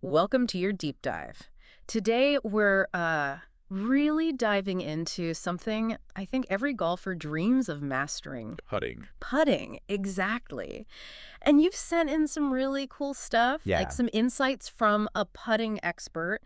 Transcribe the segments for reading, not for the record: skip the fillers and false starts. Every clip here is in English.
Welcome to your deep dive. Today we're really diving into something I think every golfer dreams of mastering. Putting. Putting, exactly. And you've sent in some really cool stuff, like Yeah. some insights from a putting expert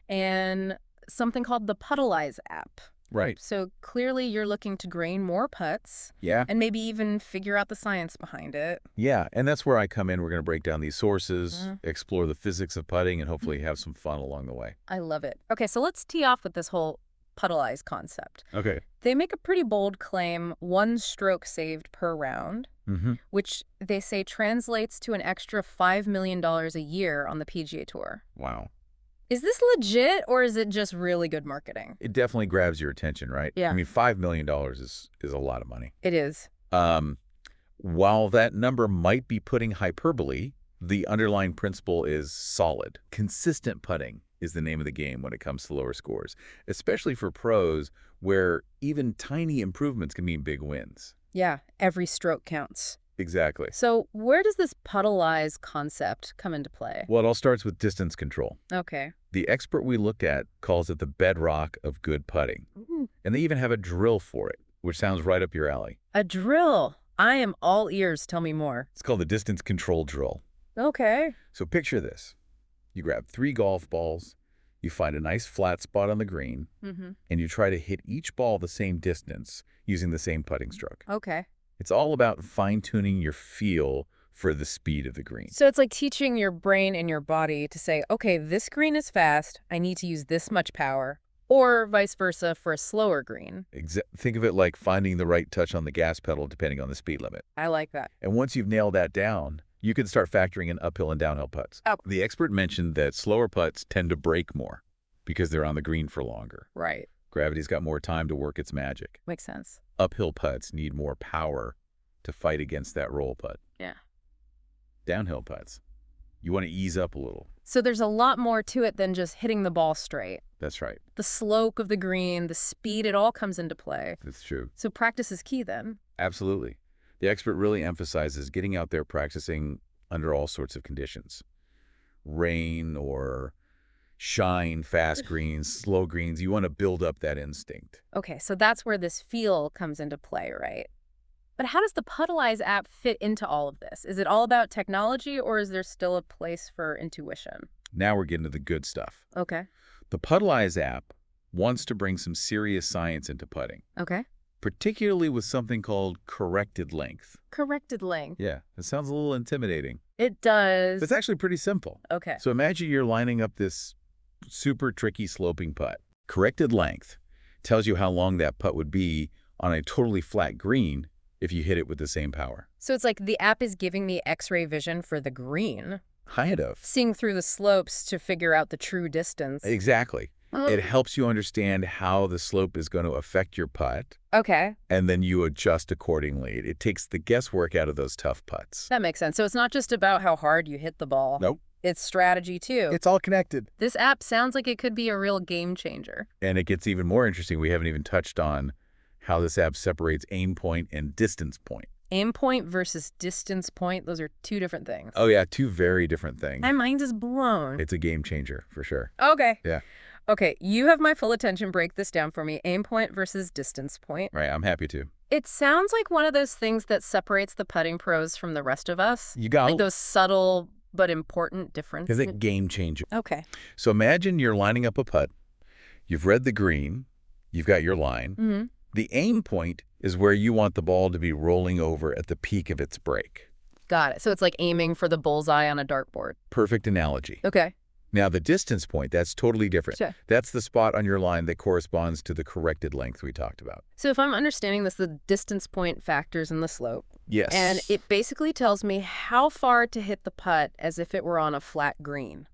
and something called the Puttalyze app. Right. So clearly you're looking to grain more putts Yeah. and maybe even figure out the science behind it. Yeah. And that's where I come in. We're going to break down these sources, Mhm. explore the physics of putting, and hopefully have some fun along the way. I love it. Okay, so let's tee off with this whole Puttalyze concept. Okay. They make a pretty bold claim, 1 stroke saved per round, Mm-hmm. which they say translates to an extra $5 million a year on the PGA Tour. Wow. Is this legit or is it just really good marketing? It definitely grabs your attention, right? Yeah. I mean, $5 million is a lot of money. It is. While that number might be putting hyperbole, the underlying principle is solid. Consistent putting is the name of the game when it comes to lower scores, especially for pros where even tiny improvements can mean big wins. Yeah, every stroke counts. Exactly. So where does this Puttalyze concept come into play? Well, it all starts with distance control. Okay. The expert we looked at calls it the bedrock of good putting. Ooh. And they even have a drill for it, which sounds right up your alley. A drill. I am all ears. Tell me more. It's called the distance control drill. Okay. So picture this. You grab 3 golf balls, you find a nice flat spot on the green, Mm-hmm. and you try to hit each ball the same distance using the same putting stroke. Okay. It's all about fine-tuning your feel for the speed of the green. So it's like teaching your brain and your body to say, okay, this green is fast, I need to use this much power, or vice versa for a slower green. Think of it like finding the right touch on the gas pedal depending on the speed limit. I like that. And once you've nailed that down, you can start factoring in uphill and downhill putts. Oh. The expert mentioned that slower putts tend to break more because they're on the green for longer. Right. Gravity's got more time to work its magic. Makes sense. Uphill putts need more power to fight against that roll putt. Yeah. Downhill putts, you want to ease up a little. So there's a lot more to it than just hitting the ball straight. That's right. The slope of the green, the speed, it all comes into play. That's true. So practice is key then. Absolutely. The expert really emphasizes getting out there practicing under all sorts of conditions. Rain or shine, fast greens, slow greens. You want to build up that instinct. Okay, so that's where this feel comes into play, right? But how does the Puttalyze app fit into all of this? Is it all about technology or is there still a place for intuition? Now we're getting to the good stuff. Okay. The Puttalyze app wants to bring some serious science into putting, Okay. particularly with something called corrected length. Corrected length. Yeah, it sounds a little intimidating. It does. But it's actually pretty simple. Okay. So imagine you're lining up this super tricky sloping putt. Corrected length tells you how long that putt would be on a totally flat green if you hit it with the same power. So it's like the app is giving me X-ray vision for the green, Kind of. seeing through the slopes to figure out the true distance. Exactly. Oh. It helps you understand how the slope is going to affect your putt, Okay, and then you adjust accordingly. It takes the guesswork out of those tough putts. that makes sense. So it's not just about how hard you hit the ball. Nope. It's strategy too. It's all connected. This app sounds like it could be a real game changer. And it gets even more interesting. We haven't even touched on how this app separates aim point and distance point. Aim point versus distance point, those are two different things. Oh, yeah, 2 very different things. My mind is blown. It's a game changer, for sure. Okay. Yeah. Okay, you have my full attention. Break this down for me. Aim point versus distance point. Right, I'm happy to. It sounds like one of those things that separates the putting pros from the rest of us. You got Like it. those subtle but important differences. Is it game changer? Okay. So imagine you're lining up a putt. You've read the green. You've got your line. Mm-hmm. The aim point is where you want the ball to be rolling over at the peak of its break. Got it. So it's like aiming for the bullseye on a dartboard. Perfect analogy. Okay. Now, the distance point, that's totally different. Sure. That's the spot on your line that corresponds to the corrected length we talked about. So if I'm understanding this, the distance point factors in the slope. Yes. And it basically tells me how far to hit the putt as if it were on a flat green.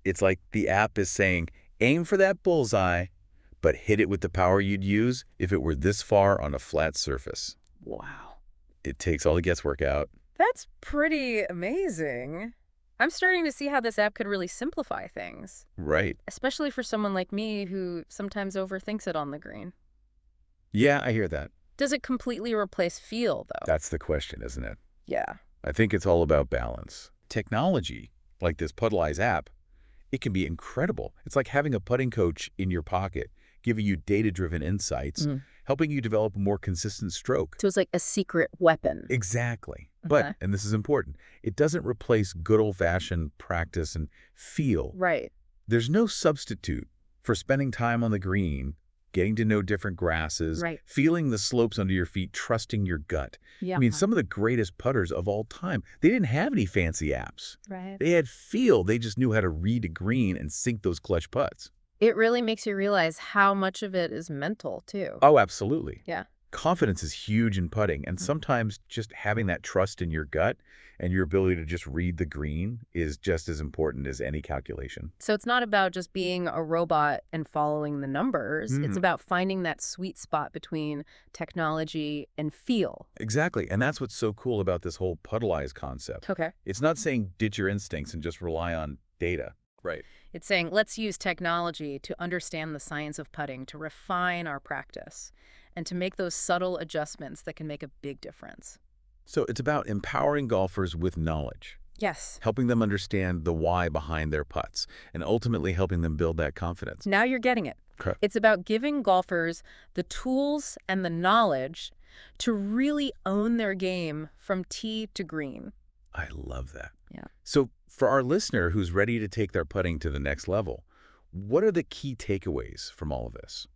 It's like the app is saying, aim for that bullseye, but hit it with the power you'd use if it were this far on a flat surface. Wow. It takes all the guesswork out. That's pretty amazing. I'm starting to see how this app could really simplify things, Right. especially for someone like me who sometimes overthinks it on the green. Yeah, I hear that. Does it completely replace feel, though? That's the question, isn't it? Yeah. I think it's all about balance. Technology like this Puttalyze app, it can be incredible. It's like having a putting coach in your pocket, giving you data-driven insights, Mm. helping you develop a more consistent stroke. So it's like a secret weapon. Exactly. But, Okay. and this is important, it doesn't replace good old-fashioned practice and feel. Right. There's no substitute for spending time on the green, getting to know different grasses, Right. feeling the slopes under your feet, trusting your gut. Yeah. I mean, some of the greatest putters of all time, they didn't have any fancy apps. Right. They had feel. They just knew how to read a green and sink those clutch putts. It really makes you realize how much of it is mental, too. Oh, absolutely. Yeah. Confidence is huge in putting, and sometimes just having that trust in your gut and your ability to just read the green is just as important as any calculation. So it's not about just being a robot and following the numbers. It's about finding that sweet spot between technology and feel. Exactly, and that's what's so cool about this whole Puttalyze concept. Okay. It's not saying ditch your instincts and just rely on data. Right. It's saying, let's use technology to understand the science of putting, to refine our practice, and to make those subtle adjustments that can make a big difference. So it's about empowering golfers with knowledge, Yes. helping them understand the why behind their putts, and ultimately helping them build that confidence. Now you're getting it. Okay. It's about giving golfers the tools and the knowledge to really own their game from tee to green. I love that. Yeah. So for our listener who's ready to take their putting to the next level, what are the key takeaways from all of this?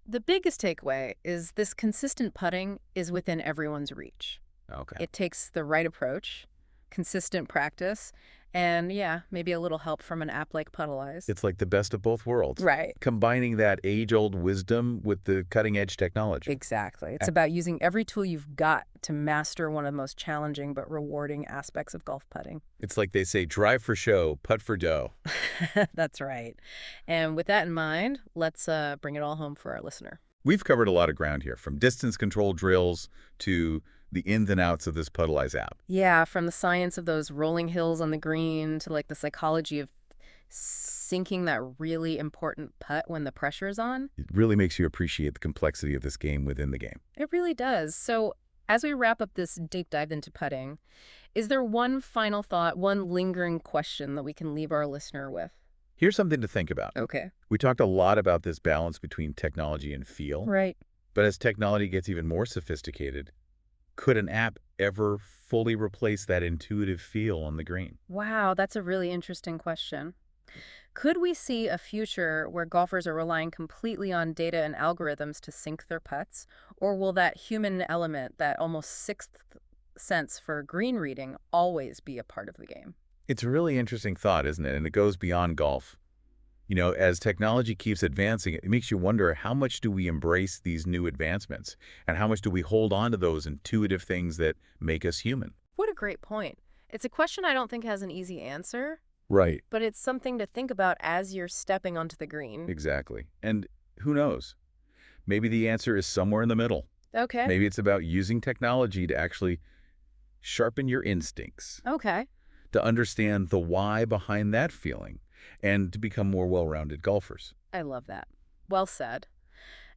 The biggest takeaway is this consistent putting is within everyone's reach. Okay. It takes the right approach, consistent practice, and yeah, maybe a little help from an app like Puttalyze. It's like the best of both worlds. Right. Combining that age-old wisdom with the cutting-edge technology. Exactly. It's about using every tool you've got to master one of the most challenging but rewarding aspects of golf putting. It's like they say, drive for show, putt for dough. That's right. And with that in mind, let's bring it all home for our listener. We've covered a lot of ground here, from distance control drills to the ins and outs of this Puttalyze app. Yeah, from the science of those rolling hills on the green to like the psychology of sinking that really important putt when the pressure's on. It really makes you appreciate the complexity of this game within the game. It really does. So as we wrap up this deep dive into putting, is there one final thought, one lingering question that we can leave our listener with? Here's something to think about. Okay. We talked a lot about this balance between technology and feel, Right. but as technology gets even more sophisticated, could an app ever fully replace that intuitive feel on the green? Wow, that's a really interesting question. Could we see a future where golfers are relying completely on data and algorithms to sink their putts? Or will that human element, that almost sixth sense for green reading, always be a part of the game? It's a really interesting thought, isn't it? And it goes beyond golf. You know, as technology keeps advancing, it makes you wonder, how much do we embrace these new advancements? And how much do we hold on to those intuitive things that make us human? What a great point. It's a question I don't think has an easy answer, Right. but it's something to think about as you're stepping onto the green. Exactly. And who knows? Maybe the answer is somewhere in the middle. Okay. Maybe it's about using technology to actually sharpen your instincts, Okay. to understand the why behind that feeling, and to become more well-rounded golfers. I love that. Well said.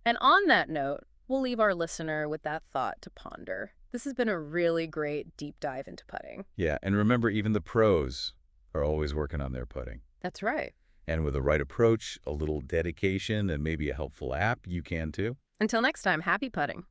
And on that note, we'll leave our listener with that thought to ponder. This has been a really great deep dive into putting. Yeah, and remember, even the pros are always working on their putting. That's right. And with the right approach, a little dedication, and maybe a helpful app, you can too. Until next time, happy putting.